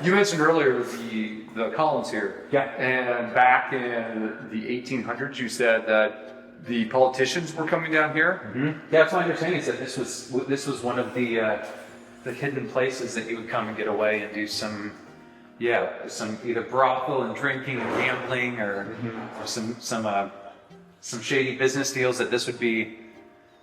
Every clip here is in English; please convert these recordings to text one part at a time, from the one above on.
You mentioned earlier the columns here. Yeah. And back in the 1800s, you said that the politicians were coming down here. Mm-hmm. Yeah, that's my understanding. Is that this was one of the hidden places that you would come and get away and do some either brothel and drinking and gambling or some shady business deals. That this would be,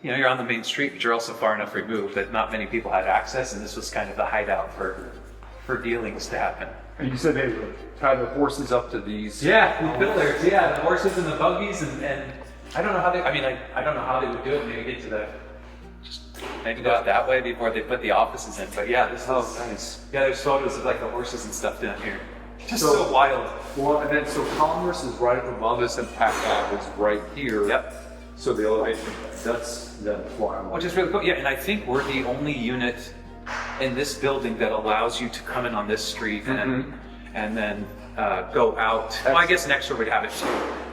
you're on the main street, but you're also far enough removed that not many people had access, and this was kind of the hideout for dealings to happen. And you said they would tie the horses up to these. Yeah, the pillars. Yeah, the horses and the buggies, and I don't know how they. I don't know how they would do it. Maybe get to maybe go out that way before they put the offices in. But yeah, this is nice. Yeah, there's photos of like the horses and stuff down here. Just so wild. Well, and then so Commerce is right up above us, and Pack Ave is right here. Yep. So the elevation, that's why. Which is really cool. Yeah, and I think we're the only unit in this building that allows you to come in on this street and then go out. Well, I guess next door would have it too.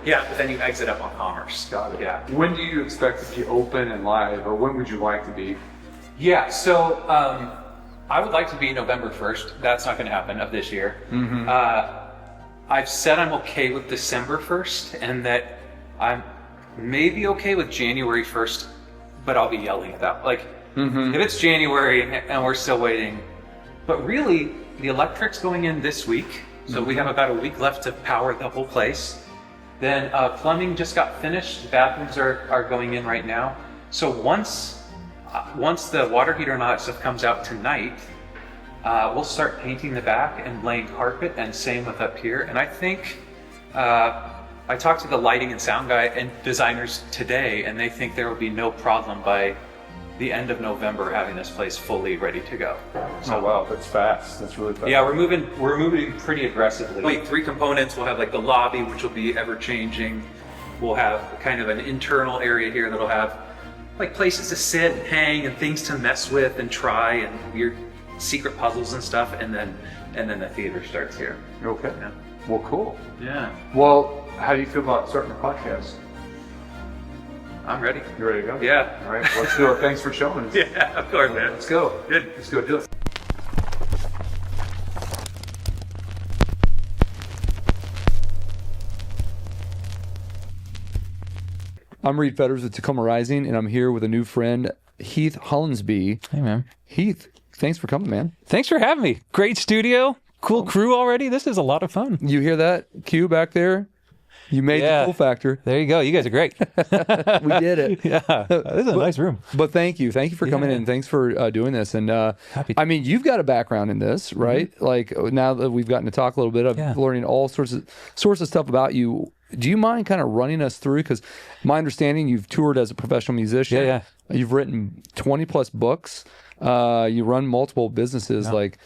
Yeah, but then you exit up on Commerce. Got it. Yeah. When do you expect to be open and live, or when would you like to be? Yeah, so I would like to be November 1st. That's not going to happen of this year. Mm-hmm. I've said I'm okay with December 1st, and that I'm maybe okay with January 1st, but I'll be yelling at that. Like, if it's January and we're still waiting, but really, the electric's going in this week, so we have about a week left to power the whole place. Then plumbing just got finished. Bathrooms are going in right now. So once the water heater and all that stuff comes out tonight, we'll start painting the back and laying carpet, and same with up here. And I think I talked to the lighting and sound guy and designers today, and they think there will be no problem by the end of November having this place fully ready to go. So, oh wow, that's fast. That's really fast. Yeah, we're moving pretty aggressively. Like 3 components. We'll have like the lobby, which will be ever changing. We'll have kind of an internal area here that'll have like places to sit and hang and things to mess with and try and weird secret puzzles and stuff. And then the theater starts here. Okay. Yeah. Well, cool. Yeah. Well, how do you feel about starting a podcast? I'm ready. You ready to go? Yeah. All right, let's do it. Thanks for showing us. Yeah, of course, man. Let's go. Good. Let's go do it. I'm Reed Fetters with Tacoma Rising, and I'm here with a new friend, Heath Hollensbe. Hey, man. Heath, thanks for coming, man. Thanks for having me. Great studio. Cool crew already. This is a lot of fun. You hear that cue back there? You made the cool factor. There you go. You guys are great. We did it. Yeah. This is a nice room. But thank you. Thank you for coming in. Thanks for doing this. And Happy to. I mean, you've got a background in this, right? Mm-hmm. Like now that we've gotten to talk a little bit, I'm learning all sorts of stuff about you. Do you mind kind of running us through? Because my understanding, you've toured as a professional musician. Yeah. You've written 20 plus books. You run multiple businesses. Like,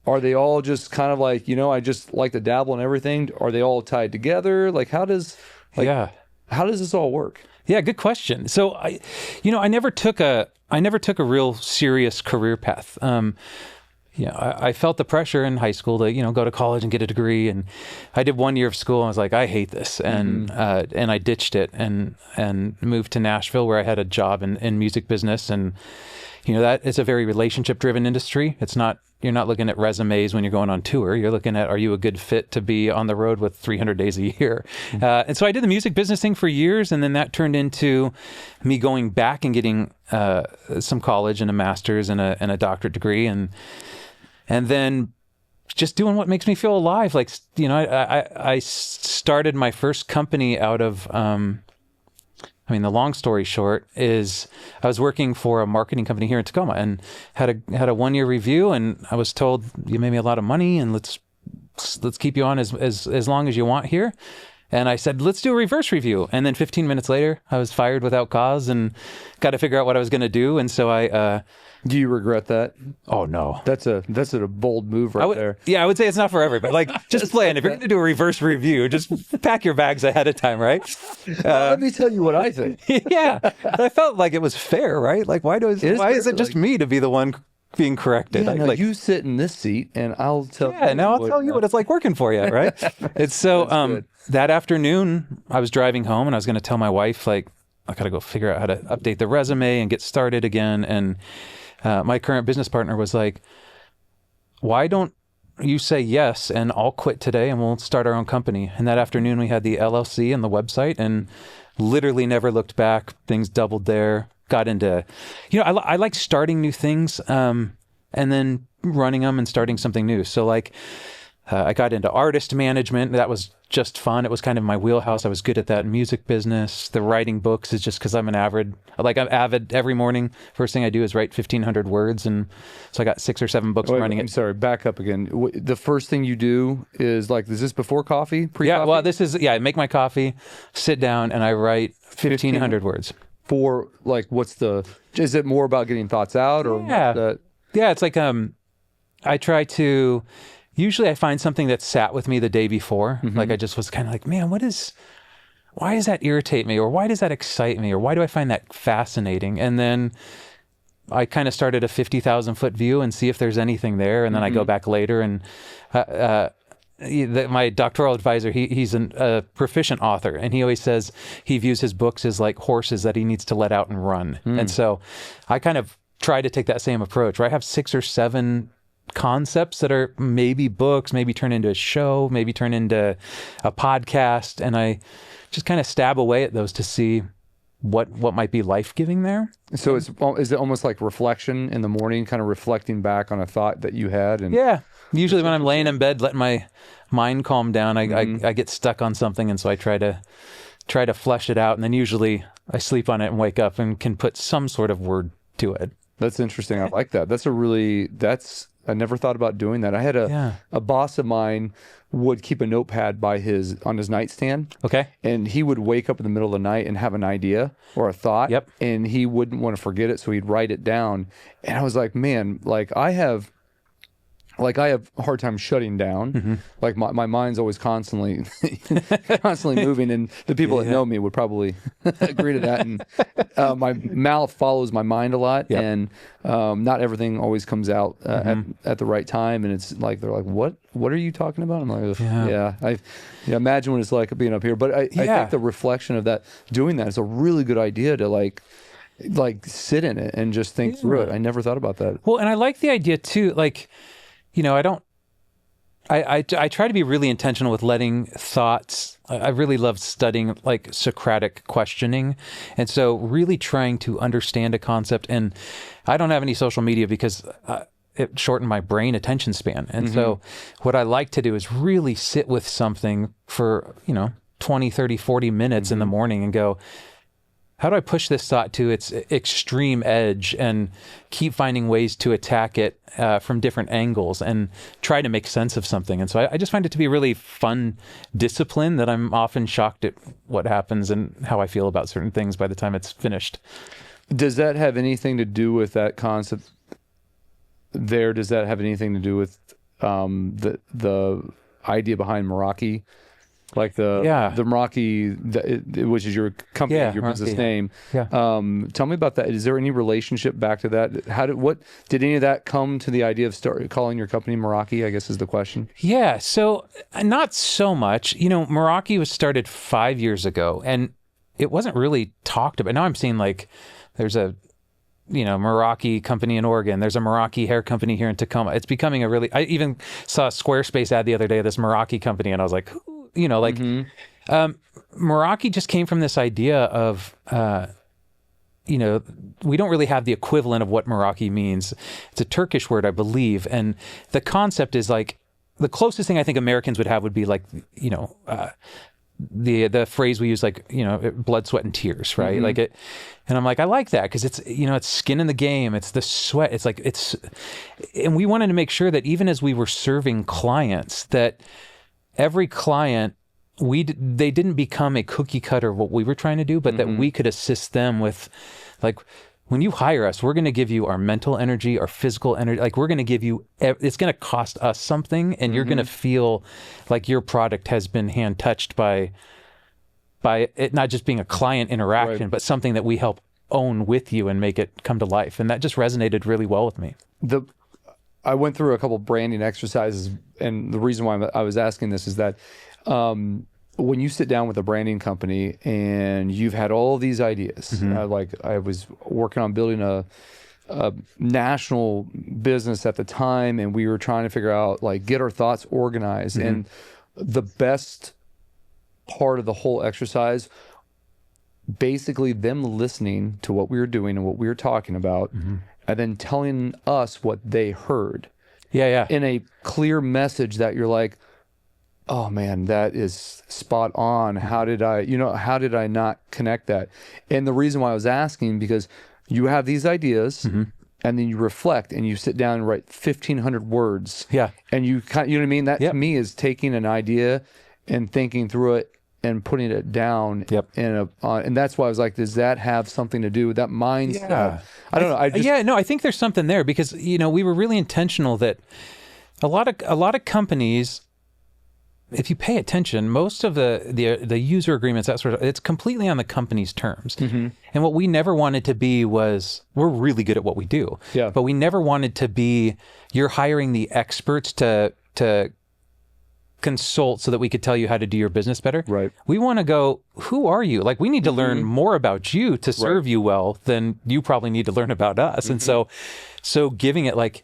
are they all just kind of like, I just like to dabble in everything? Are they all tied together? Like, how does this all work? Yeah, good question. So I never took a real serious career path. I felt the pressure in high school to, go to college and get a degree. And I did 1 year of school and I was like, I hate this. And I ditched it and moved to Nashville, where I had a job in music business. And, that it's a very relationship driven industry. You're not looking at resumes when you're going on tour. You're looking at, are you a good fit to be on the road with 300 days a year? And so I did the music business thing for years. And then that turned into me going back and getting some college and a master's and a doctorate degree. And then just doing what makes me feel alive. Like, I started my first company out of, the long story short is I was working for a marketing company here in Tacoma and had a 1 year review, and I was told, you made me a lot of money and let's keep you on as long as you want here. And I said, let's do a reverse review. And then 15 minutes later, I was fired without cause and got to figure out what I was going to do. And so do you regret that? Oh, no. That's a bold move there. Yeah, I would say it's not for everybody. Like, just plan. If you're going to do a reverse review, just pack your bags ahead of time, right? Let me tell you what I think. Yeah. I felt like it was fair, right? Like, why is it just me to be the one being corrected? Yeah, you sit in this seat and I'll tell you. Yeah, now I'll tell you what it's like working for you, right? It's so, that afternoon, I was driving home and I was going to tell my wife, like, I got to go figure out how to update the resume and get started again. And my current business partner was like, why don't you say yes, and I'll quit today and we'll start our own company. And that afternoon we had the LLC and the website, and literally never looked back. Things doubled there. Got into, I like starting new things, and then running them and starting something new. So like, I got into artist management. That was just fun. It was kind of my wheelhouse. I was good at that. Music business. The writing books is just because I'm avid every morning. First thing I do is write 1,500 words. And so I got 6 or 7 books running I'm it. sorry, back up again. The first thing you do is like, is this before coffee? Pre-coffee? Yeah, well, I make my coffee, sit down, and I write 1,500 words. For like, is it more about getting thoughts out or? Yeah, it's like, I try to, usually I find something that sat with me the day before. Like I just was kind of like, man, why does that irritate me? Or why does that excite me? Or why do I find that fascinating? And then I kind of start at a 50,000 foot view and see if there's anything there. And then I go back later, and my doctoral advisor, he's a proficient author, and he always says he views his books as like horses that he needs to let out and run. And so I kind of try to take that same approach, where I have 6 or 7 concepts that are maybe books, maybe turn into a show, maybe turn into a podcast, and I just kind of stab away at those to see what might be life-giving there. So is it almost like reflection in the morning, kind of reflecting back on a thought that you had? And yeah, usually when I'm laying in bed, letting my mind calm down, I get stuck on something, and so I try to flesh it out, and then usually I sleep on it and wake up and can put some sort of word to it. That's interesting. I like that. I never thought about doing that. I had a boss of mine would keep a notepad on his nightstand. Okay. And he would wake up in the middle of the night and have an idea or a thought. Yep. And he wouldn't want to forget it, so he'd write it down. And I was like, man, I have a hard time shutting down. Like my mind's always constantly moving, and the people that know me would probably agree to that. And my mouth follows my mind a lot, and not everything always comes out at the right time. And it's like, they're like, what are you talking about? I'm like, I imagine what it's like being up here. But I think the reflection of that, doing that, is a really good idea to like sit in it and just think through it. I never thought about that. Well, and I like the idea too, like, I try to be really intentional with letting thoughts. I really love studying like Socratic questioning. And so really trying to understand a concept. And I don't have any social media because it shortened my brain attention span. And so what I like to do is really sit with something for, 20, 30, 40 minutes in the morning and go, how do I push this thought to its extreme edge and keep finding ways to attack it from different angles and try to make sense of something? And so I just find it to be a really fun discipline that I'm often shocked at what happens and how I feel about certain things by the time it's finished. Does that have anything to do with that concept there? Does that have anything to do with the idea behind Meraki? Like the Meraki, which is your company, your business name. Yeah. Tell me about that. Is there any relationship back to that? What did any of that come to the idea of calling your company Meraki, I guess is the question. Yeah. So not so much. Meraki was started 5 years ago, and it wasn't really talked about. Now I'm seeing like there's a Meraki company in Oregon. There's a Meraki hair company here in Tacoma. It's becoming I even saw a Squarespace ad the other day of this Meraki company, and I was like, Meraki just came from this idea of, we don't really have the equivalent of what Meraki means. It's a Turkish word, I believe. And the concept is like, the closest thing I think Americans would have would be like, the phrase we use, like, blood, sweat, and tears, right? Like it, and I'm like, I like that because it's, it's skin in the game. It's the sweat. It's like, and we wanted to make sure that even as we were serving clients, that every client, they didn't become a cookie cutter of what we were trying to do, but that we could assist them with, like, when you hire us, we're going to give you our mental energy, our physical energy. Like, we're going to give you, it's going to cost us something, and you're going to feel like your product has been hand touched by it not just being a client interaction, but something that we help own with you and make it come to life. And that just resonated really well with me. I went through a couple branding exercises, and the reason why I was asking this is that when you sit down with a branding company and you've had all these ideas, like I was working on building a national business at the time, and we were trying to figure out, like, get our thoughts organized. And the best part of the whole exercise, basically them listening to what we were doing and what we were talking about, and then telling us what they heard. In a clear message that you're like, oh man, that is spot on. How did I not connect that? And the reason why I was asking, because you have these ideas, and then you reflect and you sit down and write 1,500 words. And you know what I mean? That to me is taking an idea and thinking through it and putting it down. And that's why I was like, does that have something to do with that mindset? I don't know. I think there's something there, because, we were really intentional that a lot of companies, if you pay attention, most of the user agreements, that sort of, it's completely on the company's terms. And what we never wanted to be was, we're really good at what we do, but we never wanted to be, you're hiring the experts to consult so that we could tell you how to do your business better. We want to go, who are you? Like, we need to learn more about you to serve you well than you probably need to learn about us. And so giving it, like,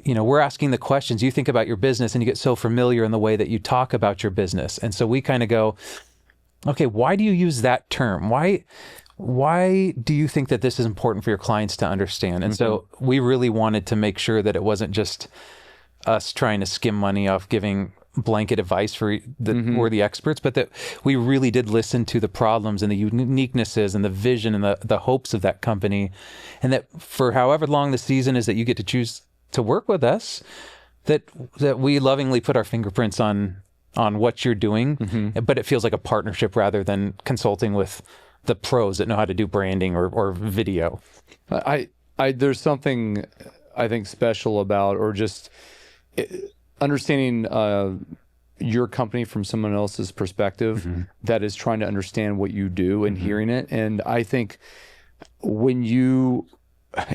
we're asking the questions. You think about your business and you get so familiar in the way that you talk about your business. And so we kind of go, okay, why do you use that term? Why do you think that this is important for your clients to understand? And so we really wanted to make sure that it wasn't just us trying to skim money off giving blanket advice for we're the experts, but that we really did listen to the problems and the uniquenesses and the vision and the hopes of that company. And that for however long the season is that you get to choose to work with us, that we lovingly put our fingerprints on what you're doing, but it feels like a partnership rather than consulting with the pros that know how to do branding or video. There's something I think special about, or just understanding your company from someone else's perspective that is trying to understand what you do and hearing it. And I think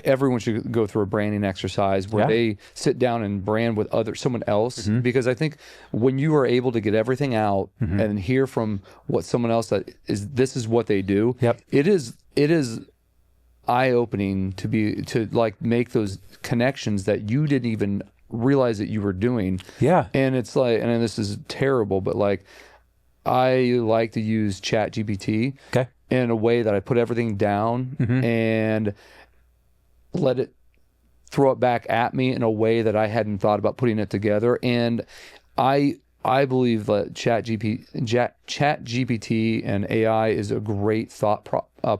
everyone should go through a branding exercise where they sit down and brand with someone else, because I think when you are able to get everything out and hear from what someone else this is what they do, it is eye-opening to like make those connections that you didn't even realize that you were doing. And it's like, and this is terrible, but like, I like to use ChatGPT in a way that I put everything down and let it throw it back at me in a way that I hadn't thought about putting it together. And I believe that ChatGPT and AI is a great thought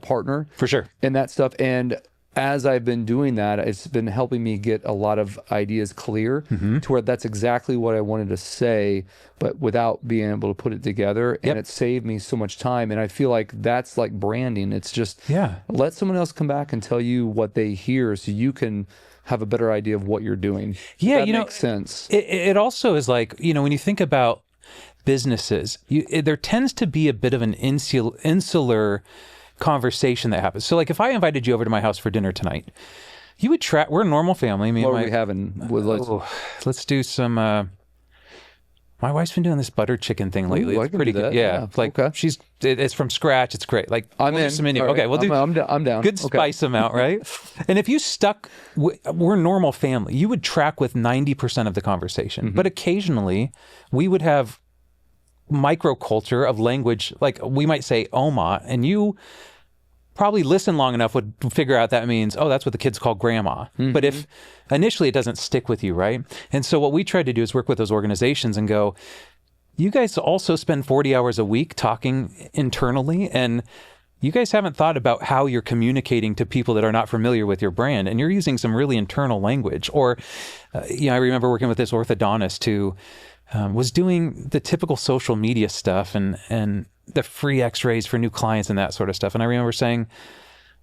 partner for sure in that stuff. And as I've been doing that, it's been helping me get a lot of ideas clear to where that's exactly what I wanted to say, but without being able to put it together. And it saved me so much time. And I feel like that's like branding. It's just let someone else come back and tell you what they hear so you can have a better idea of what you're doing. That makes sense. It also is like, when you think about businesses, there tends to be a bit of an insular conversation that happens. So like, if I invited you over to my house for dinner tonight, you would we're a normal family. What are we having? Let's do some, my wife's been doing this butter chicken thing lately. Ooh, it's pretty good. Yeah. Like it's from scratch. It's great. Like I'm in. Some menu. Right. Okay. We'll do, I'm down. Good spice them out. Right. And if you we're a normal family, you would track with 90% of the conversation, but occasionally we would have microculture of language, like we might say Oma, and you probably listen long enough would figure out that means, oh, that's what the kids call grandma. But if initially it doesn't stick with you, right? And so what we try to do is work with those organizations and go, you guys also spend 40 hours a week talking internally, and you guys haven't thought about how you're communicating to people that are not familiar with your brand, and you're using some really internal language. Or, I remember working with this orthodontist who was doing the typical social media stuff and the free x-rays for new clients and that sort of stuff. And I remember saying,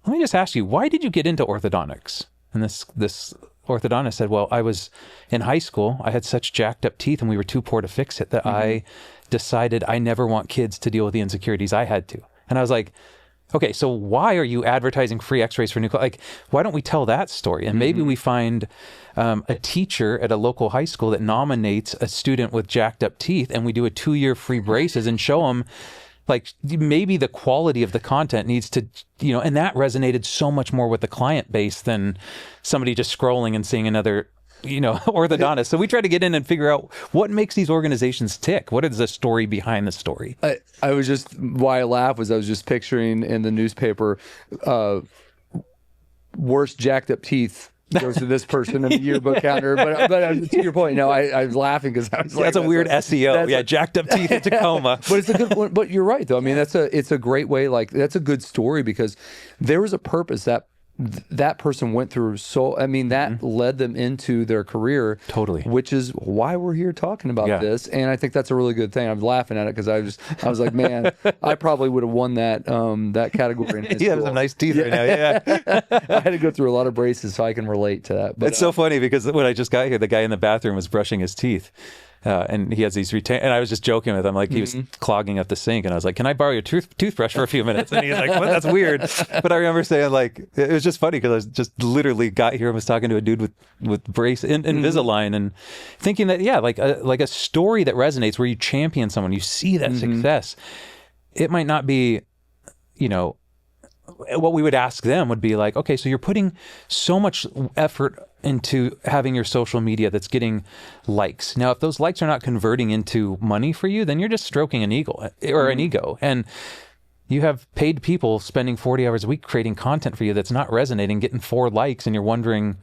let me just ask you, why did you get into orthodontics? And this orthodontist said, well, I was in high school. I had such jacked up teeth and we were too poor to fix it that I decided I never want kids to deal with the insecurities I had to. And I was like, okay, so why are you advertising free x-rays for new clients? Like, why don't we tell that story? And maybe we find a teacher at a local high school that nominates a student with jacked up teeth, and we do a 2-year free braces and show them like maybe the quality of the content needs to, and that resonated so much more with the client base than somebody just scrolling and seeing another, orthodontist. So we try to get in and figure out what makes these organizations tick. What is the story behind the story? I was just, why I laugh was I was just picturing in the newspaper, worst jacked up teeth goes to this person in the yearbook counter. But to your point, I was laughing because I was like, that's a weird SEO. Yeah, jacked up teeth in Tacoma. But it's a good one. But you're right, though. I mean, it's a great way. Like, that's a good story because there was a purpose that person went through. So, I mean, that led them into their career. Totally. Which is why we're here talking about this. And I think that's a really good thing. I'm laughing at it because I was like, man, I probably would have won that category in high school. You have some nice teeth right now. Yeah. I had to go through a lot of braces, so I can relate to that. But it's so funny because when I just got here, the guy in the bathroom was brushing his teeth. And he has these and I was just joking with him, like he was clogging up the sink, and I was like, "Can I borrow your toothbrush for a few minutes?" And he's like, "Well, that's weird." But I remember saying, like, it was just funny because I was just literally got here and was talking to a dude with brace Invisalign, and thinking that like a story that resonates where you champion someone, you see that success. It might not be, what we would ask them would be like, okay, so you're putting so much effort into having your social media that's getting likes. Now, if those likes are not converting into money for you, then you're just stroking an ego or an ego. And you have paid people spending 40 hours a week creating content for you that's not resonating, getting 4 likes, and you're wondering,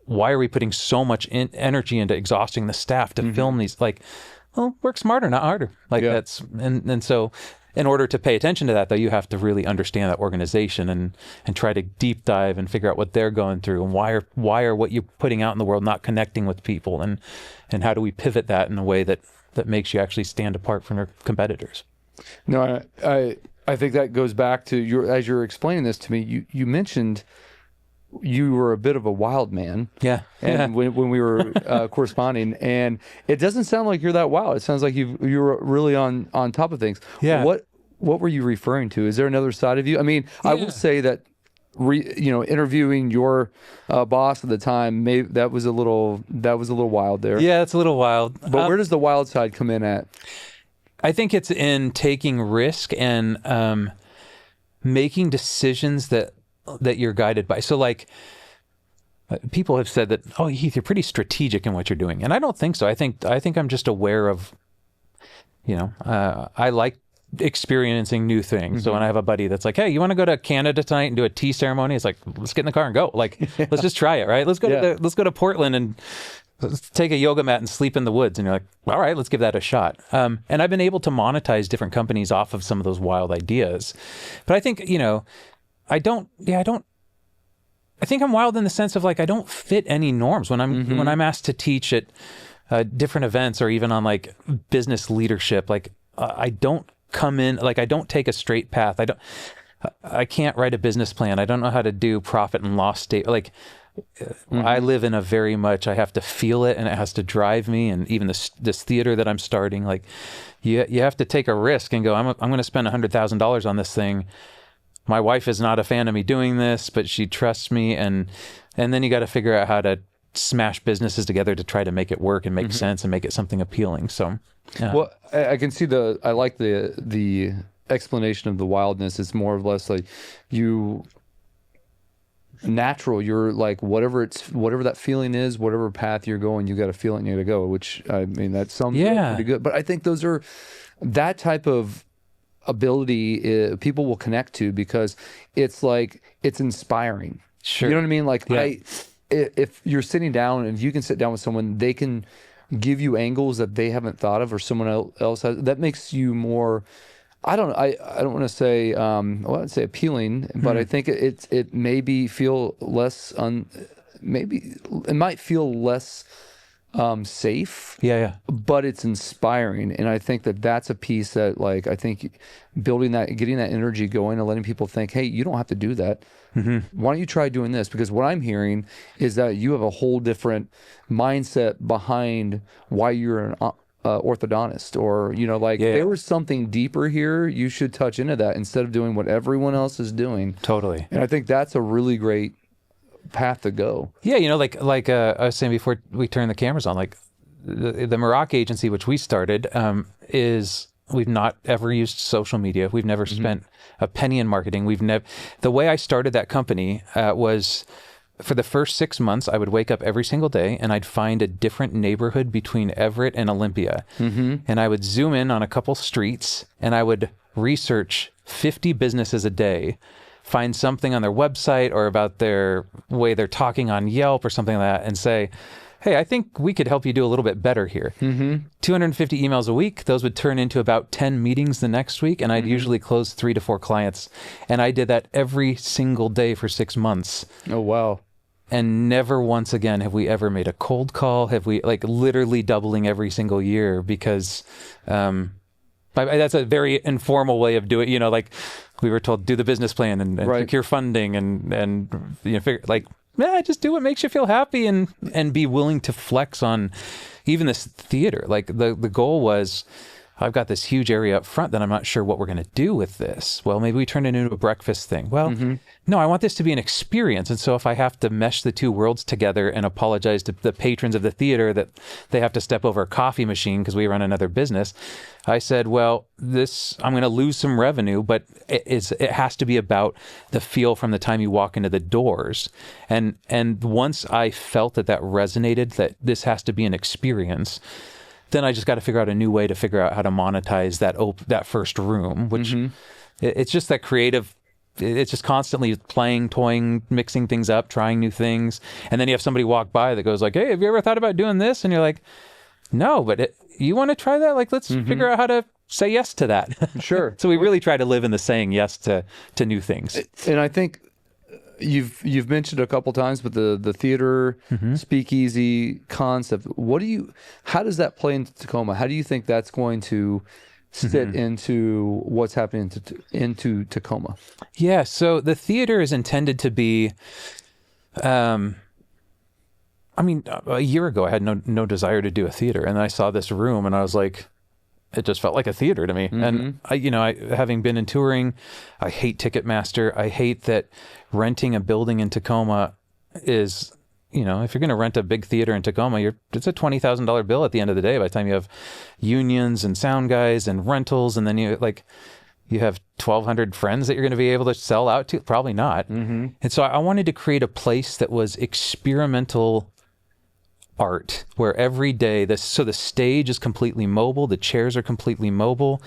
why are we putting so much energy into exhausting the staff to film these? Like, well, work smarter, not harder. Like that's, and so in order to pay attention to that, though, you have to really understand that organization and try to deep dive and figure out what they're going through and why are what you're putting out in the world not connecting with people, and how do we pivot that in a way that makes you actually stand apart from your competitors. No, I think that goes back to as you're explaining this to me, you mentioned you were a bit of a wild man. Yeah. And when we were corresponding, and it doesn't sound like you're that wild. It sounds like you're really on top of things. Yeah. What were you referring to? Is there another side of you? I mean, I will say that interviewing your boss at the time, maybe that was a little wild there. Yeah, it's a little wild. But where does the wild side come in at? I think it's in taking risk and making decisions that you're guided by. So like people have said that, oh, Heath, you're pretty strategic in what you're doing. And I don't think so. I think I'm just aware of, I like experiencing new things. So when I have a buddy that's like, hey, you want to go to Canada tonight and do a tea ceremony? It's like, let's get in the car and go. Like, let's just try it, right? Let's go to Portland and let's take a yoga mat and sleep in the woods. And you're like, all right, let's give that a shot. And I've been able to monetize different companies off of some of those wild ideas. But I think, I think I'm wild in the sense of like, I don't fit any norms when I'm asked to teach at different events or even on like business leadership. Like I don't come in, like I don't take a straight path. I can't write a business plan. I don't know how to do profit and loss state. Like I live in a very much, I have to feel it and it has to drive me. And even this theater that I'm starting, like you have to take a risk and go, I'm going to spend $100,000 on this thing. My wife is not a fan of me doing this, but she trusts me. And then you got to figure out how to smash businesses together to try to make it work and make sense and make it something appealing. So, well, I can see I like the explanation of the wildness. It's more or less like you're like, whatever that feeling is, whatever path you're going, you got to feel it and you got to go, which I mean, that sounds pretty good. But I think that type of ability people will connect to because it's like, it's inspiring. Sure. You know what I mean? Like if you're sitting down and if you can sit down with someone, they can give you angles that they haven't thought of or someone else has, that makes you more, I don't want to say, I'd say appealing, but I think it maybe feel less, maybe it might feel less safe. Yeah. But it's inspiring. And I think that's a piece that, like, I think getting that energy going and letting people think, hey, you don't have to do that. Why don't you try doing this? Because what I'm hearing is that you have a whole different mindset behind why you're an orthodontist, or, there was something deeper here. You should touch into that instead of doing what everyone else is doing. Totally. And I think that's a really great path to go. Yeah, like I was saying before we turned the cameras on, like the Meraki Agency, which we started, is We've not ever used social media. We've never spent a penny in marketing. The way I started that company was, for the first 6 months, I would wake up every single day and I'd find a different neighborhood between Everett and Olympia. And I would zoom in on a couple streets and I would research 50 businesses a day, find something on their website or about their way they're talking on Yelp or something like that, and say, hey, I think we could help you do a little bit better here. 250 emails a week. Those would turn into about 10 meetings the next week. And I'd usually close 3 to 4 clients. And I did that every single day for 6 months. Oh, wow. And never once again have we ever made a cold call. Have we, like, literally doubling every single year, because that's a very informal way of doing it. You know, like we were told, do the business plan and secure funding and figure, like, yeah, just do what makes you feel happy and be willing to flex on even this theater. Like the goal was, I've got this huge area up front that I'm not sure what we're going to do with this. Well, maybe we turn it into a breakfast thing. Well, no, I want this to be an experience. And so if I have to mesh the two worlds together and apologize to the patrons of the theater that they have to step over a coffee machine because we run another business, I said, well, I'm going to lose some revenue, but it has to be about the feel from the time you walk into the doors. And once I felt that resonated, that this has to be an experience, then I just got to figure out a new way to figure out how to monetize that first room, which it's just that creative. It's just constantly playing, toying, mixing things up, trying new things. And then you have somebody walk by that goes like, hey, have you ever thought about doing this? And you're like, no, but you want to try that? Like, let's figure out how to say yes to that. Sure. So we really try to live in the saying yes to new things. And I think you've mentioned a couple times, but the theater speakeasy concept, how does that play into Tacoma? How do you think that's going to fit into what's happening into Tacoma? Yeah, so the theater is intended to be, a year ago I had no desire to do a theater, and then I saw this room and I was like, it just felt like a theater to me. And I having been in touring, I hate Ticketmaster. I hate that renting a building in Tacoma is, if you're going to rent a big theater in Tacoma, it's a $20,000 bill at the end of the day by the time you have unions and sound guys and rentals, and then you have 1,200 friends that you're going to be able to sell out to. Probably not. And so I wanted to create a place that was experimental art, where every day the stage is completely mobile, the chairs are completely mobile.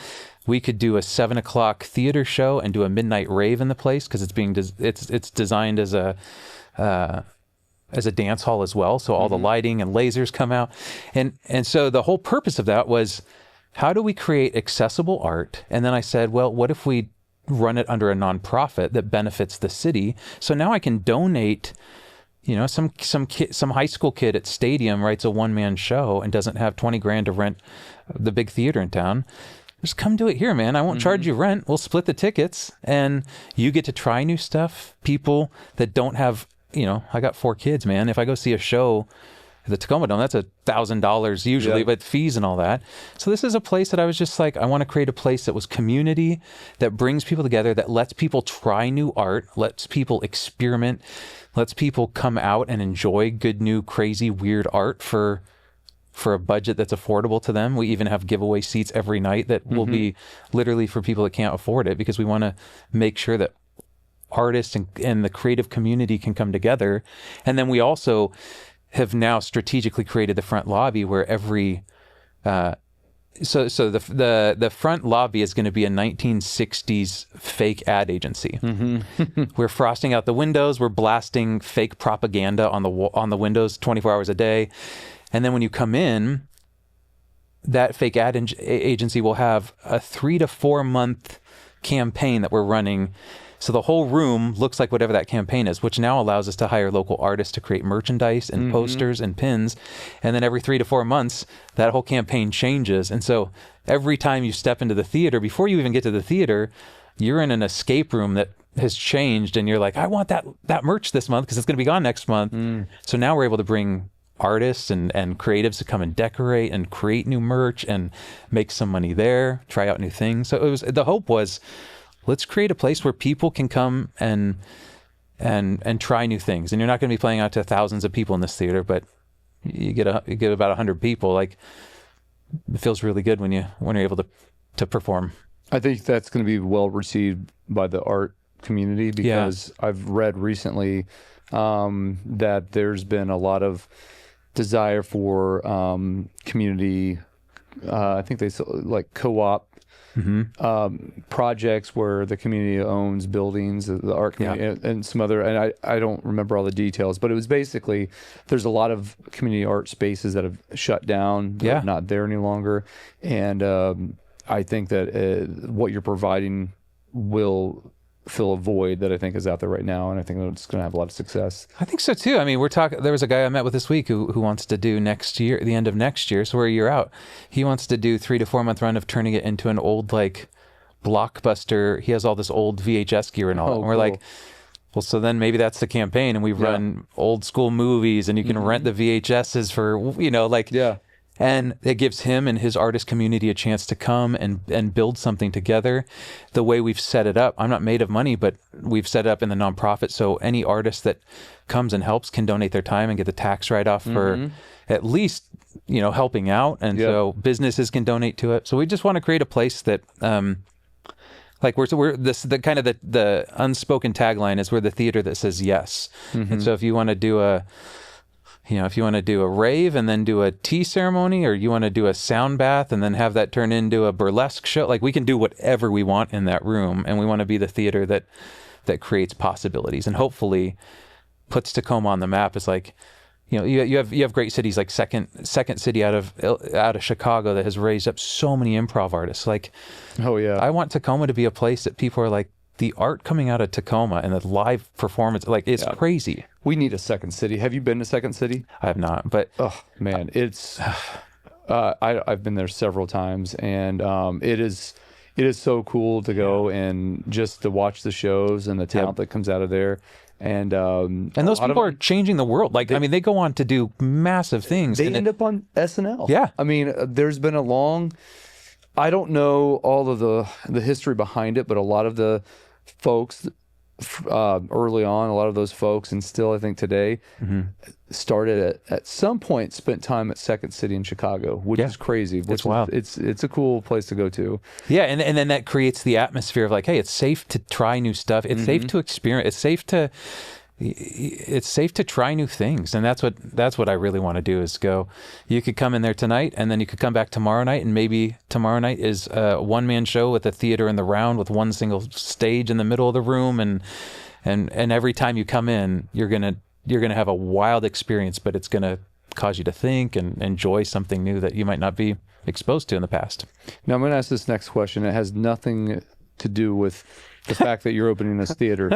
We could do a 7:00 theater show and do a midnight rave in the place, because it's designed as a dance hall as well, so all the lighting and lasers come out, and so the whole purpose of that was, how do we create accessible art? And then I said, well, what if we run it under a nonprofit that benefits the city? So now I can donate. Some high school kid at Stadium writes a one-man show and doesn't have $20,000 to rent the big theater in town. Just come do it here, man. I won't charge you rent. We'll split the tickets, and you get to try new stuff. People that don't have, I got 4 kids, man. If I go see a show at the Tacoma Dome, that's $1,000 usually, but fees and all that. So this is a place that I was just like, I want to create a place that was community, that brings people together, that lets people try new art, lets people experiment, lets people come out and enjoy good, new, crazy, weird art for a budget that's affordable to them. We even have giveaway seats every night that will be literally for people that can't afford it, because we want to make sure that artists and the creative community can come together. And then we also have now strategically created the front lobby where every so the front lobby is going to be a 1960s fake ad agency. We're frosting out the windows. We're blasting fake propaganda on the windows 24 hours a day. And then when you come in, that fake ad agency will have a 3 to 4 month campaign that we're running. So the whole room looks like whatever that campaign is, which now allows us to hire local artists to create merchandise and posters and pins. And then every 3 to 4 months, that whole campaign changes. And so every time you step into the theater, before you even get to the theater, you're in an escape room that has changed. And you're like, I want that merch this month because it's going to be gone next month. So now we're able to bring artists and creatives to come and decorate and create new merch and make some money there, try out new things. So the hope was, let's create a place where people can come and try new things. And you're not going to be playing out to thousands of people in this theater, but you get about 100 people. Like, it feels really good when you're able to to perform. I think that's going to be well received by the art community because I've read recently that there's been a lot of desire for community. I think they like co-op projects where the community owns buildings, the art community, and some other. And I don't remember all the details, but it was basically there's a lot of community art spaces that have shut down. They're not there any longer, and I think that what you're providing will fill a void that I think is out there right now, and I think it's going to have a lot of success. I think so too. I mean, there was a guy I met with this week who wants to do next year, the end of next year, so we're a year out. He wants to do 3 to 4 month run of turning it into an old like Blockbuster. He has all this old VHS gear and all. And we're like, well, so then maybe that's the campaign, and we run old school movies, and you can rent the VHSs for and it gives him and his artist community a chance to come and build something together. The way we've set it up, I'm not made of money, but we've set it up in the nonprofit. So any artist that comes and helps can donate their time and get the tax write-off for at least, helping out. And so businesses can donate to it. So we just want to create a place that, the unspoken tagline is we're the theater that says yes. And so if you want to do a rave and then do a tea ceremony, or you want to do a sound bath and then have that turn into a burlesque show, like we can do whatever we want in that room. And we want to be the theater that creates possibilities and hopefully puts Tacoma on the map. It's like, you have great cities like second city out of Chicago that has raised up so many improv artists. Like, I want Tacoma to be a place that people are like, the art coming out of Tacoma and the live performance, like it's crazy. We need a second city. Have you been to Second City? I have not, but oh man, it's I've been there several times, and it is so cool to go and just to watch the shows and the talent that comes out of there. And those people are changing the world. Like, I mean, they go on to do massive things. They end up on SNL. Yeah. I mean, there's been I don't know all of the history behind it, but a lot of the folks early on, a lot of those folks, and still I think today, started at some point, spent time at Second City in Chicago, which is crazy. It's wild. It's a cool place to go to. Yeah, and then that creates the atmosphere of like, hey, it's safe to try new stuff. It's safe to experience. It's safe to try new things, and that's what I really want to do is go. You could come in there tonight, and then you could come back tomorrow night, and maybe tomorrow night is a one-man show with a theater in the round with one single stage in the middle of the room, and every time you come in, you're gonna have a wild experience, but it's gonna cause you to think and enjoy something new that you might not be exposed to in the past. Now I'm going to ask this next question. It has nothing to do with the fact that you're opening this theater,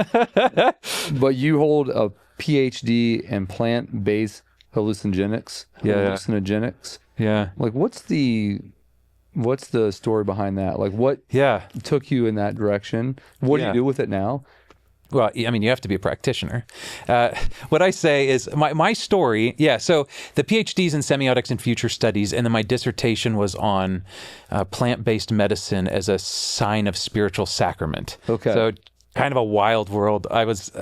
but you hold a PhD in plant-based hallucinogenics. Hallucinogenics. Yeah. Like, what's the story behind that? Like, what took you in that direction? What do you do with it now? Well, I mean, you have to be a practitioner. What I say is my story. Yeah. So the PhD's in semiotics and future studies, and then my dissertation was on plant-based medicine as a sign of spiritual sacrament. Okay. So kind of a wild world. I was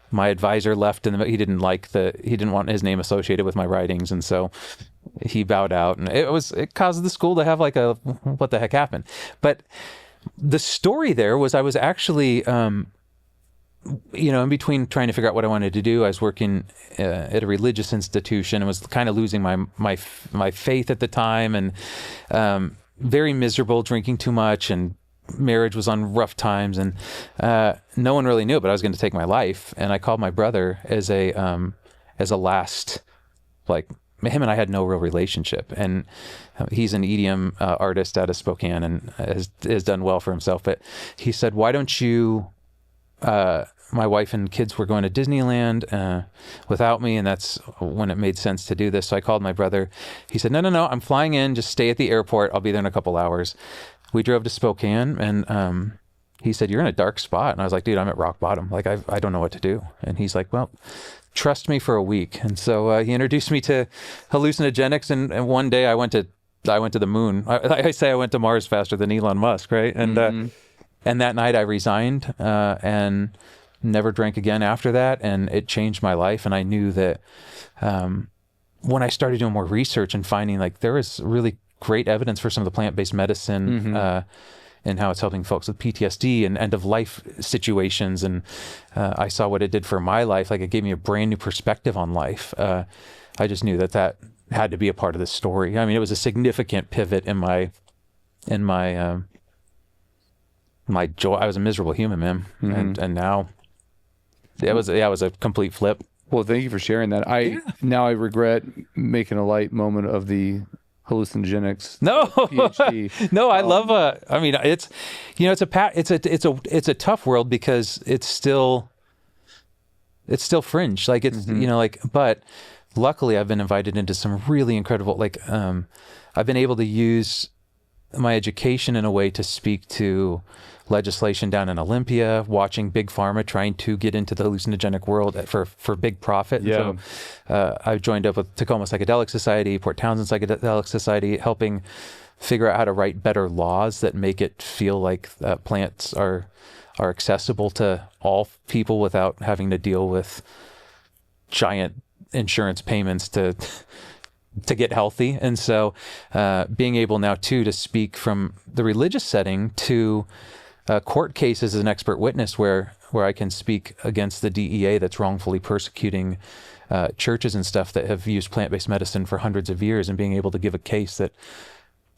my advisor left, and he didn't want his name associated with my writings, and so he bowed out, and it caused the school to have like a what the heck happened. But the story there was I was actually. In between trying to figure out what I wanted to do, I was working at a religious institution and was kind of losing my faith at the time, and very miserable, drinking too much, and marriage was on rough times, and no one really knew it, but I was going to take my life. And I called my brother as a last, like, him and I had no real relationship, and he's an EDM artist out of Spokane and has done well for himself. But he said, "Why don't you?" My wife and kids were going to Disneyland without me, and that's when it made sense to do this. So I called my brother. He said, no, I'm flying in. Just stay at the airport. I'll be there in a couple hours. We drove to Spokane, and he said, you're in a dark spot. And I was like, dude, I'm at rock bottom. Like, I don't know what to do. And he's like, well, trust me for a week. And so he introduced me to hallucinogenics, and one day I went to the moon. I say I went to Mars faster than Elon Musk, right? And and that night I resigned and never drank again after that, and it changed my life. And I knew that when I started doing more research and finding like there was really great evidence for some of the plant-based medicine and how it's helping folks with PTSD and end-of-life situations. And I saw what it did for my life. Like, it gave me a brand new perspective on life. I just knew that had to be a part of the story. I mean, it was a significant pivot in my joy. I was a miserable human, man. And now it was a complete flip. Well, thank you for sharing that. Now I regret making a light moment of the hallucinogenics. No, PhD. no, I love. I mean, it's a tough world because it's still fringe. Like, it's but luckily I've been invited into some really incredible. Like, I've been able to use my education in a way to speak to legislation down in Olympia, watching big pharma trying to get into the hallucinogenic world for big profit. Yeah. So I've joined up with Tacoma Psychedelic Society, Port Townsend Psychedelic Society, helping figure out how to write better laws that make it feel like plants are accessible to all people without having to deal with giant insurance payments to get healthy. And so being able now too to speak from the religious setting to court cases as an expert witness where I can speak against the DEA that's wrongfully persecuting churches and stuff that have used plant-based medicine for hundreds of years, and being able to give a case that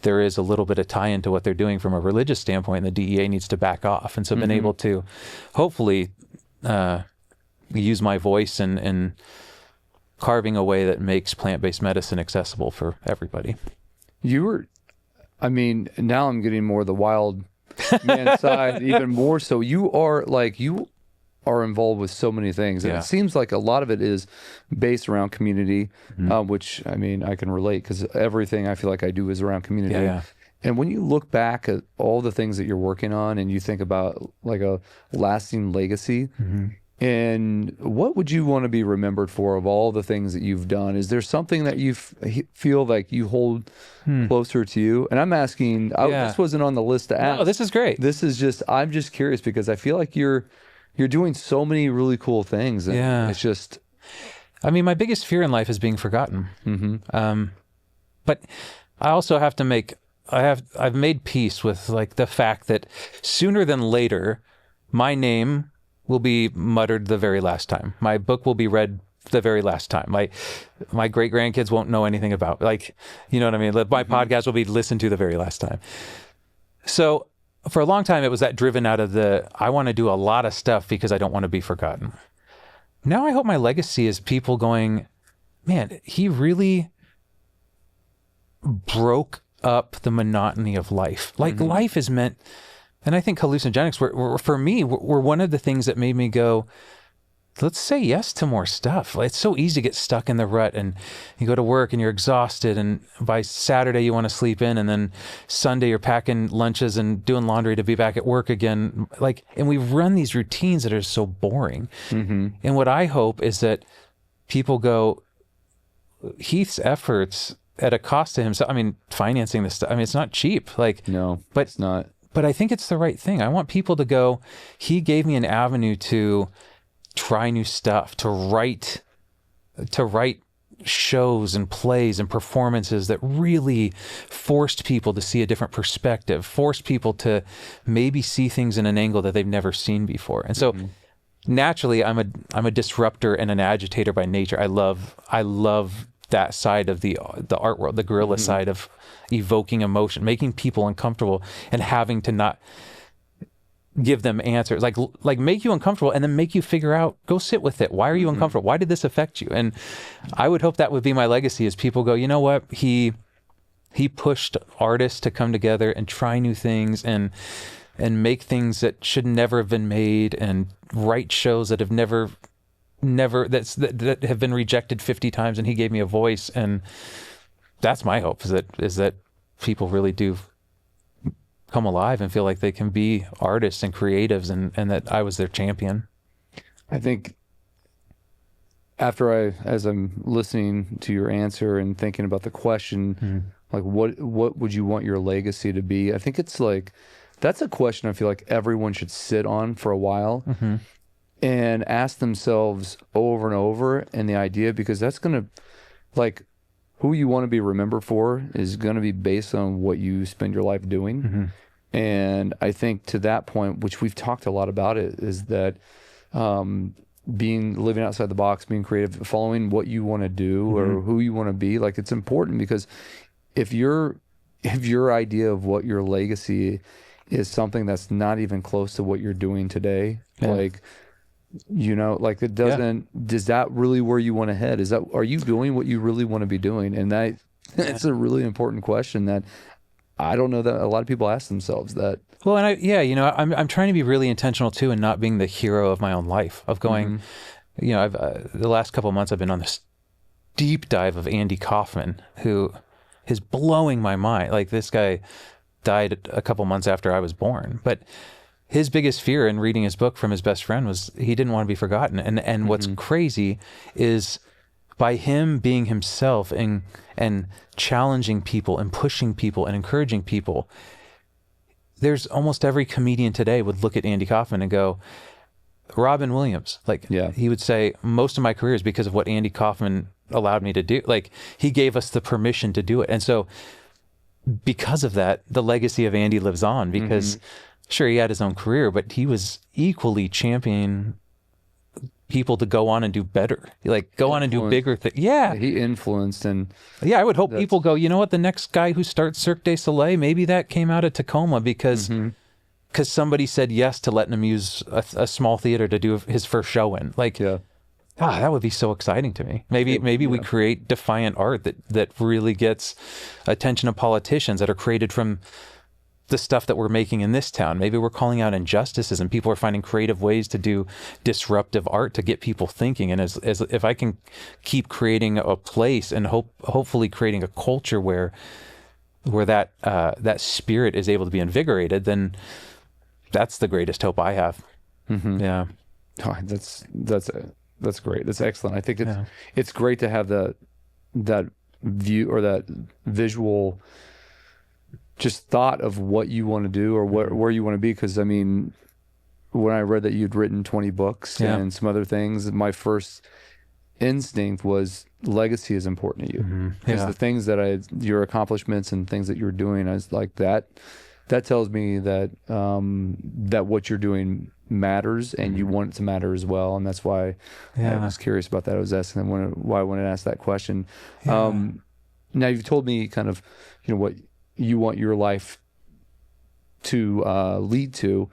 there is a little bit of tie-in to what they're doing from a religious standpoint, and the DEA needs to back off. And so been able to hopefully use my voice in carving a way that makes plant-based medicine accessible for everybody. Now I'm getting more of the wild man side, even more so. You are involved with so many things, and it seems like a lot of it is based around community, which I can relate, because everything I feel like I do is around community. Yeah. And when you look back at all the things that you're working on, and you think about like a lasting legacy, and what would you want to be remembered for of all the things that you've done? Is there something that you feel like you hold closer to you? And I'm asking, this wasn't on the list to ask. Oh, this is great. This is just, I'm just curious, because I feel like you're doing so many really cool things. And it's just, my biggest fear in life is being forgotten. But I also have to I've made peace with like the fact that sooner than later, my name will be muttered the very last time. My book will be read the very last time. My great grandkids won't know anything about, like, you know what I mean? My podcast will be listened to the very last time. So for a long time, it was that driven out of I want to do a lot of stuff because I don't want to be forgotten. Now I hope my legacy is people going, man, he really broke up the monotony of life. Like, life is meant. And I think hallucinogenics were for me, were one of the things that made me go, let's say yes to more stuff. It's so easy to get stuck in the rut, and you go to work and you're exhausted, and by Saturday you want to sleep in, and then Sunday you're packing lunches and doing laundry to be back at work again. And we run these routines that are so boring. And what I hope is that people go, Heath's efforts at a cost to himself. Financing this stuff, it's not cheap. No, but it's not. But I think it's the right thing. I want people to go, he gave me an avenue to try new stuff, to write shows and plays and performances that really forced people to see a different perspective, forced people to maybe see things in an angle that they've never seen before. And so naturally, I'm a disruptor and an agitator by nature. I love that side of the art world, the guerrilla side of evoking emotion, making people uncomfortable, and having to not give them answers, like make you uncomfortable and then make you figure out, go sit with it. Why are you uncomfortable? Why did this affect you? And I would hope that would be my legacy, is people go, you know what? He pushed artists to come together and try new things and make things that should never have been made, and write shows that have never that have been rejected 50 times, and he gave me a voice. And that's my hope, is that people really do come alive and feel like they can be artists and creatives, and that I was their champion. I think as I'm listening to your answer and thinking about the question, like what would you want your legacy to be? I think it's like, that's a question I feel like everyone should sit on for a while and ask themselves over and over. And the idea, because that's going to, like, who you want to be remembered for is going to be based on what you spend your life doing. And I think to that point, which we've talked a lot about it, is that living outside the box, being creative, following what you want to do or who you want to be. Like, it's important, because if your idea of what your legacy is something that's not even close to what you're doing today, like, like, it doesn't, is that really where you want to head? Are you doing what you really want to be doing? And that's a really important question that I don't know that a lot of people ask themselves that. Well, and I'm trying to be really intentional too, and not being the hero of my own life, of going, I've the last couple of months I've been on this deep dive of Andy Kaufman, who is blowing my mind. Like, this guy died a couple months after I was born, but his biggest fear in reading his book from his best friend was he didn't want to be forgotten. And what's crazy is, by him being himself and challenging people and pushing people and encouraging people, there's almost every comedian today would look at Andy Kaufman and go, Robin Williams. Like, he would say, most of my career is because of what Andy Kaufman allowed me to do. Like, he gave us the permission to do it. And so because of that, the legacy of Andy lives on, because sure, he had his own career, but he was equally championing people to go on and do better, like go on and do bigger things. He influenced. And I would hope people go, you know what, the next guy who starts Cirque du Soleil, maybe that came out of Tacoma because somebody said yes to letting him use a small theater to do his first show in. Like, that would be so exciting to me. Maybe we create defiant art that really gets attention of politicians, that are created from the stuff that we're making in this town. Maybe we're calling out injustices, and people are finding creative ways to do disruptive art to get people thinking. And as if I can keep creating a place and hopefully creating a culture where that spirit is able to be invigorated, then that's the greatest hope I have. Yeah. Oh, that's great. That's excellent. I think it's great to have that view, or that visual just thought of what you want to do, or where you want to be. Because, I mean, when I read that you'd written 20 books and some other things, my first instinct was legacy is important to you. Because the things your accomplishments and things that you're doing, I was like, that tells me that that what you're doing matters, and you want it to matter as well. And that's why I was curious about that. I was asking them why I wanted to ask that question. Now, you've told me kind of, what you want your life to lead to.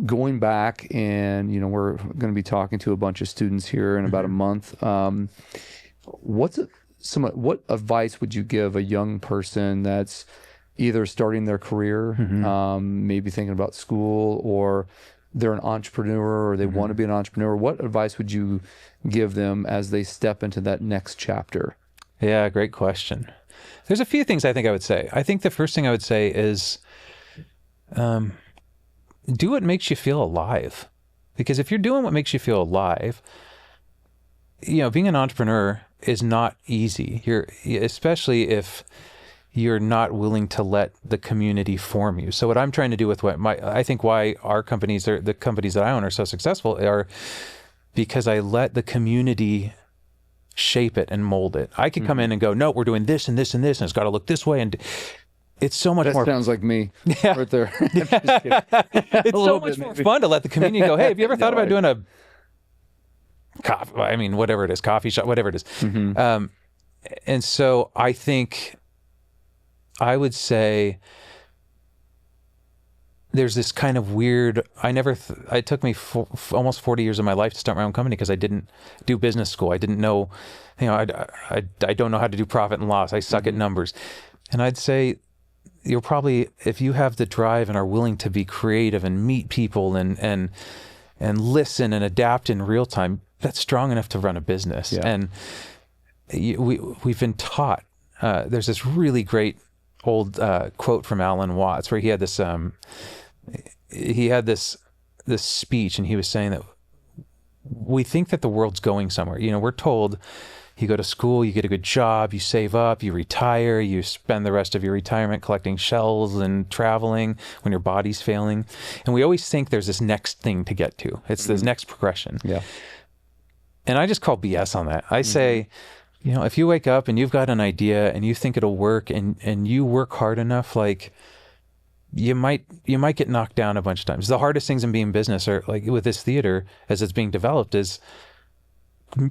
Going back, and we're going to be talking to a bunch of students here in about a month. What advice would you give a young person that's either starting their career, maybe thinking about school, or they're an entrepreneur, or they want to be an entrepreneur? What advice would you give them as they step into that next chapter? Yeah, great question. There's a few things I think I would say. I think the first thing I would say is do what makes you feel alive. Because if you're doing what makes you feel alive, being an entrepreneur is not easy. Especially if you're not willing to let the community form you. So what I'm trying to do with I think why our companies, the companies that I own, are so successful are because I let the community shape it and mold it. I could come in and go, no, we're doing this and this and this, and it's got to look this way. And it's so much more. That sounds like me right there. It's so much more fun to let the community go, hey, have you ever thought about doing a whatever it is, coffee shop, whatever it is. And so I think I would say there's this kind of weird, it took me almost 40 years of my life to start my own company because I didn't do business school. I didn't know, I don't know how to do profit and loss. I suck at numbers. And I'd say you're probably, if you have the drive and are willing to be creative and meet people and listen and adapt in real time, that's strong enough to run a business. Yeah. And we've been taught, there's this really great old quote from Alan Watts where he had this this speech, and he was saying that we think that the world's going somewhere. We're told you go to school, you get a good job, you save up, you retire, you spend the rest of your retirement collecting shells and traveling when your body's failing. And we always think there's this next thing to get to. It's this next progression. Yeah. And I just call BS on that. I say if you wake up and you've got an idea and you think it'll work and you work hard enough, like you might get knocked down a bunch of times. The hardest things in being business are like with this theater as it's being developed is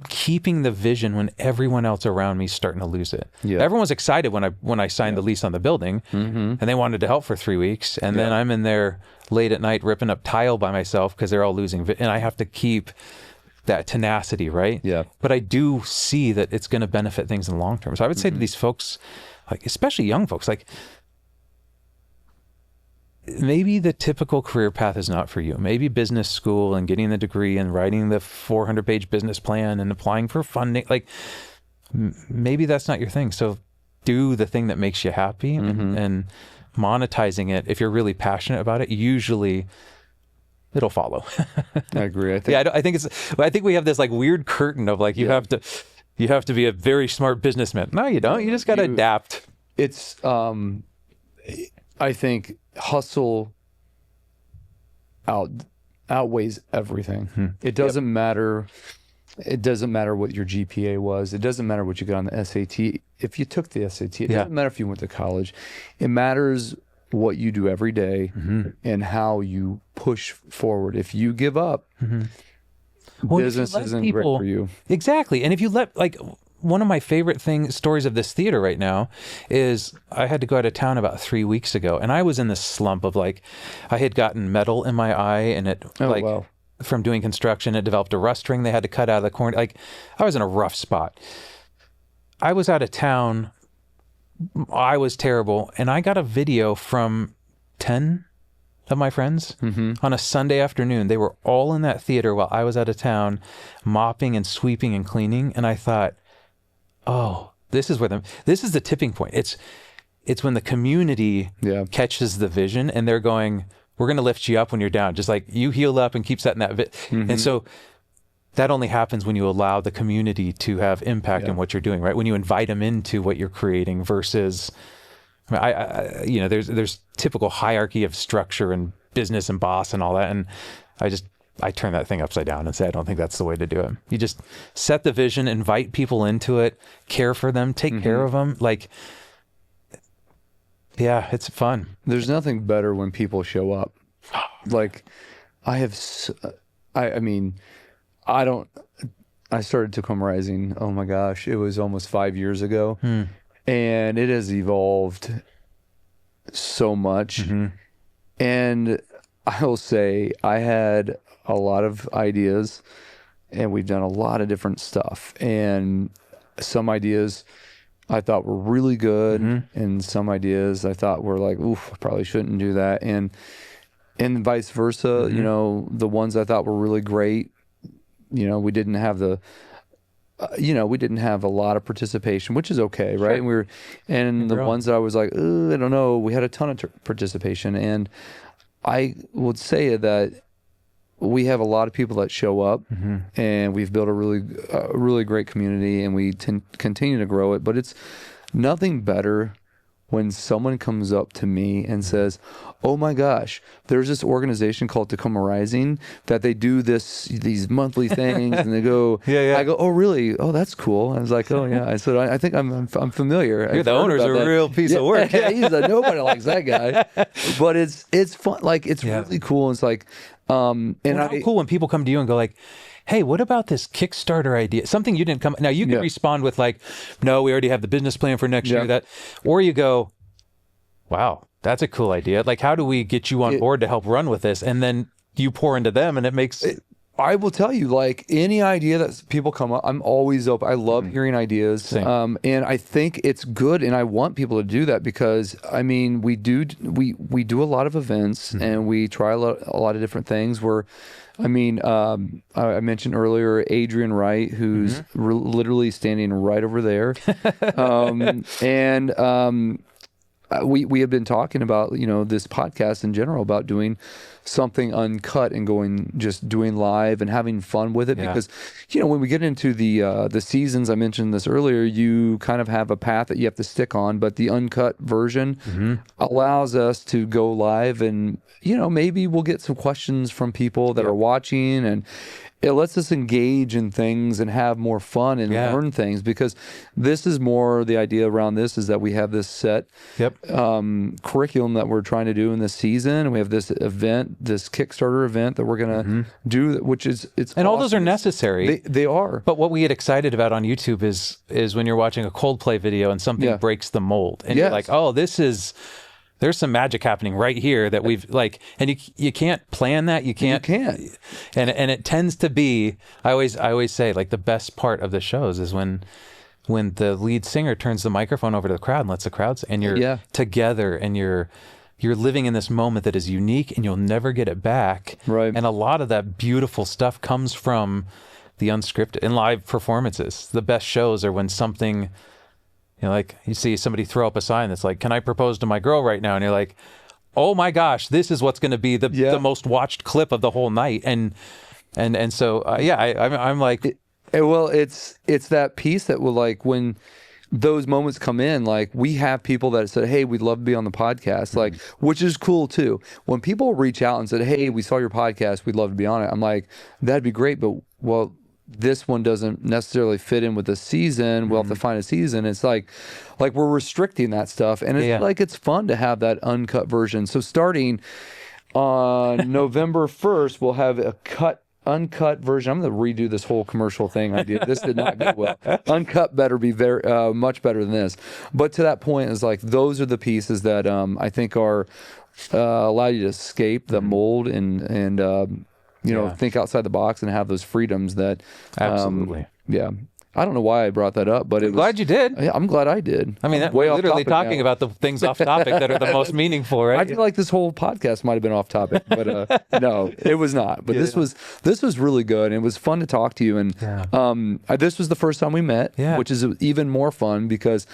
keeping the vision when everyone else around me is starting to lose it. Yeah. Everyone's excited when I signed the lease on the building and they wanted to help for 3 weeks. And then I'm in there late at night ripping up tile by myself because they're all losing and I have to keep that tenacity, right? Yeah. But I do see that it's going to benefit things in the long term. So I would say to these folks, like especially young folks, like maybe the typical career path is not for you. Maybe business school and getting the degree and writing the 400-page business plan and applying for funding, like maybe that's not your thing. So do the thing that makes you happy and monetizing it. If you're really passionate about it, usually it'll follow. I agree. I think we have this like weird curtain of like, you have to be a very smart businessman. No, you don't. You just got to adapt. It's, I think hustle outweighs everything. It doesn't matter. It doesn't matter what your GPA was. It doesn't matter what you got on the SAT. If you took the SAT, it doesn't matter if you went to college. It matters what you do every day and how you push forward. If you give up, business isn't great for you. Exactly. And if you let, like, one of my favorite stories of this theater right now is I had to go out of town about 3 weeks ago, and I was in this slump of like, I had gotten metal in my eye, and it from doing construction, it developed a rust ring they had to cut out of the corner. Like, I was in a rough spot. I was out of town. I was terrible, and I got a video from 10 of my friends on a Sunday afternoon. They were all in that theater while I was out of town, mopping and sweeping and cleaning, and I thought, oh, this is the tipping point. It's when the community catches the vision and they're going, we're going to lift you up when you're down. Just like you heal up and keep setting that. And so that only happens when you allow the community to have impact in what you're doing, right? When you invite them into what you're creating versus, there's typical hierarchy of structure and business and boss and all that. And I turn that thing upside down and say, I don't think that's the way to do it. You just set the vision, invite people into it, care for them, take care of them. Like, yeah, it's fun. There's nothing better when people show up. Like, I started Tacoma Rising, oh my gosh, it was almost 5 years ago. And it has evolved so much. And I will say I had a lot of ideas and we've done a lot of different stuff. And some ideas I thought were really good and some ideas I thought were like, oof, I probably shouldn't do that. And vice versa, the ones I thought were really great, we didn't have we didn't have a lot of participation, which is okay, right? Sure. And the ones that I was like, I don't know, we had a ton of participation. And I would say that we have a lot of people that show up, and we've built a really great community, and we continue to grow it. But it's nothing better when someone comes up to me and says, oh my gosh, there's this organization called Tacoma Rising that they do these monthly things, and they go, I go, oh really? Oh, that's cool. I was like, oh yeah. I said, I think I'm familiar. The owner's a real piece of work. Nobody likes that guy, but it's fun. Like, it's really cool. It's like, how cool when people come to you and go like, hey, what about this Kickstarter idea? Something you didn't come. Now you can respond with like, no, we already have the business plan for next year. Or you go, wow, that's a cool idea. Like, how do we get you on board to help run with this? And then you pour into them, and it makes. I will tell you, like, any idea that people come up, I'm always open. I love hearing ideas. And I think it's good, and I want people to do that because, I mean, we do a lot of events, and we try a lot of different things. I mentioned earlier Adrian Wright, who's literally standing right over there. We have been talking about, this podcast in general about doing something uncut and doing live and having fun with it. Because, when we get into the seasons, I mentioned this earlier, you kind of have a path that you have to stick on, but the uncut version allows us to go live and, maybe we'll get some questions from people that are watching it lets us engage in things and have more fun and learn things, because this is more the idea around this is that we have this set curriculum that we're trying to do in this season. We have this event, this Kickstarter event that we're going to do, which is and awesome. All those are necessary. They are. But what we get excited about on YouTube is when you're watching a Coldplay video and something breaks the mold, and you're like, oh, there's some magic happening right here that we've and you can't plan that. You can't. And it tends to be, I always say, like, the best part of the shows is when the lead singer turns the microphone over to the crowd and lets the crowd, and you're together and you're living in this moment that is unique and you'll never get it back. Right. And a lot of that beautiful stuff comes from the unscripted and live performances. The best shows are when something, like you see somebody throw up a sign that's like, "Can I propose to my girl right now?" And you're like, "Oh my gosh, this is what's going to be the most watched clip of the whole night." And so I'm like, well, it's that piece that will, like, when those moments come in, like, we have people that said, "Hey, we'd love to be on the podcast," like, which is cool too. When people reach out and said, "Hey, we saw your podcast, we'd love to be on it," I'm like, that'd be great, but this one doesn't necessarily fit in with the season. We'll have to find a season. It's like we're restricting that stuff, and it's like, it's fun to have that uncut version. So starting on November 1st, we'll have a uncut version. I'm going to redo this whole commercial thing I did. This did not go well. Uncut better be very much better than this. But to that point, is like, those are the pieces that I think are allow you to escape the mold and think outside the box and have those freedoms that absolutely. I don't know why I brought that up, but I'm glad you did. Yeah, I'm glad I did. I mean, we're literally talking about the things off topic that are the most meaningful, right? I feel like this whole podcast might have been off topic, but no, it was not. But this was really good, and it was fun to talk to you. And this was the first time we met, which is even more fun because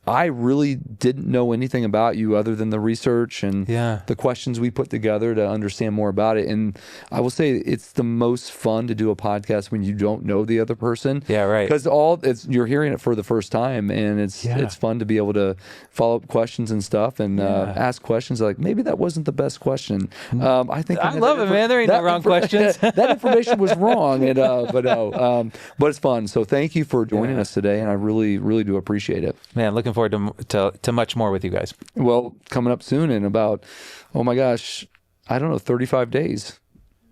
I really didn't know anything about you other than the research and the questions we put together to understand more about it. And I will say it's the most fun to do a podcast when you don't know the other person. Yeah, right. Because you're hearing it for the first time, and it's fun to be able to follow up questions and stuff and ask questions like, maybe that wasn't the best question. I think I love it, man. There ain't no wrong questions. That information was wrong, and but it's fun. So thank you for joining us today, and I really, really do appreciate it. Man, looking forward to much more with you guys. Well, coming up soon in about, oh my gosh, I don't know, 35 days.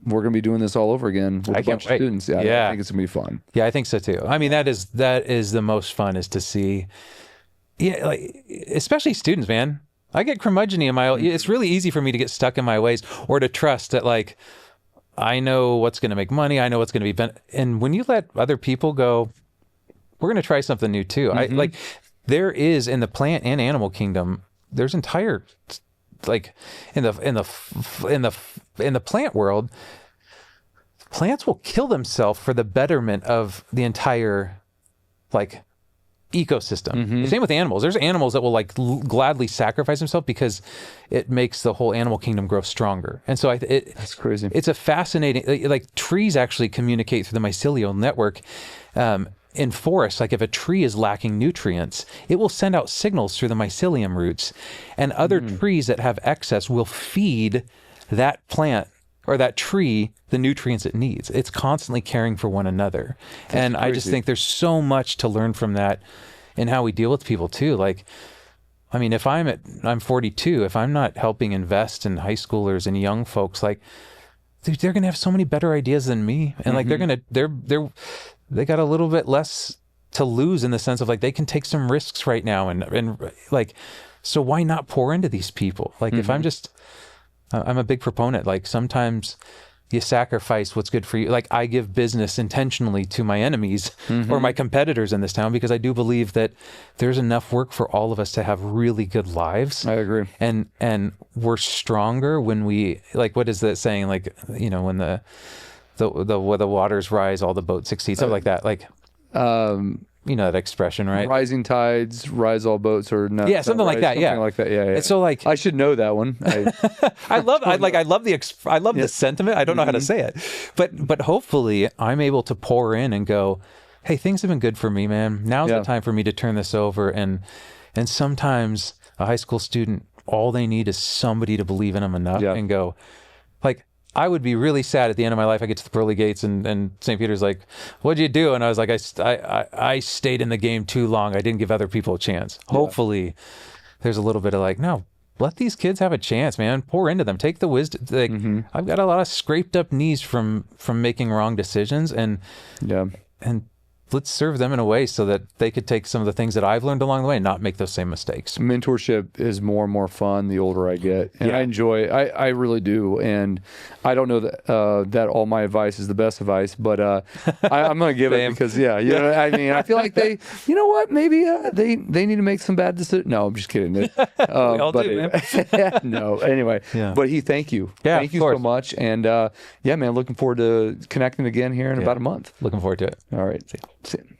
We're going to be doing this all over again with a bunch of students. I think it's going to be fun. Yeah, I think so too. I mean, that is the most fun, is to see, like, especially students, man. I get curmudgeon in my, it's really easy for me to get stuck in my ways, or to trust that, like, I know what's going to make money. I know what's going to be, and when you let other people go, we're going to try something new too. There is, in the plant and animal kingdom, there's entire, like, in the plant world, plants will kill themselves for the betterment of the entire, like, ecosystem. Same with animals. There's animals that will, like, gladly sacrifice themselves because it makes the whole animal kingdom grow stronger. And so that's crazy. It's a fascinating, like, trees actually communicate through the mycelial network. In forests, like, if a tree is lacking nutrients, it will send out signals through the mycelium roots, and other trees that have excess will feed that plant or that tree the nutrients it needs. It's constantly caring for one another. That's crazy. I just think there's so much to learn from that in how we deal with people too. Like, I mean, if I'm 42, if I'm not helping invest in high schoolers and young folks, like, they're going to have so many better ideas than me. And like, they got a little bit less to lose, in the sense of, like, they can take some risks right now. And like, so why not pour into these people? Like, if I'm a big proponent, like, sometimes you sacrifice what's good for you. Like, I give business intentionally to my enemies or my competitors in this town, because I do believe that there's enough work for all of us to have really good lives. I agree. And we're stronger when we, like, what is that saying? Like, when the waters rise, all the boats succeed, something like that. Like, that expression, right? Rising tides rise all boats, or no? Yeah, something like that. Something like that. Yeah. And so, like, I should know that one. I love the sentiment. I don't know how to say it, but hopefully I'm able to pour in and go, hey, things have been good for me, man. Now's the time for me to turn this over. And sometimes a high school student, all they need is somebody to believe in them enough and go, like, I would be really sad at the end of my life. I get to the pearly gates and St. Peter's like, what'd you do? And I was like, I stayed in the game too long. I didn't give other people a chance. Yeah. Hopefully there's a little bit of like, no, let these kids have a chance, man. Pour into them. Take the wisdom. Like, I've got a lot of scraped up knees from making wrong decisions, and let's serve them in a way so that they could take some of the things that I've learned along the way and not make those same mistakes. Mentorship is more and more fun the older I get, and I enjoy it. I really do. And I don't know that that all my advice is the best advice, but I'm going to give it because, you know what I mean? I feel like they, you know what, maybe they need to make some bad decisions. No, I'm just kidding. We all do, man. No, anyway. But thank you. Yeah, thank you so much. And man, looking forward to connecting again here in about a month. Looking forward to it. All right. See you.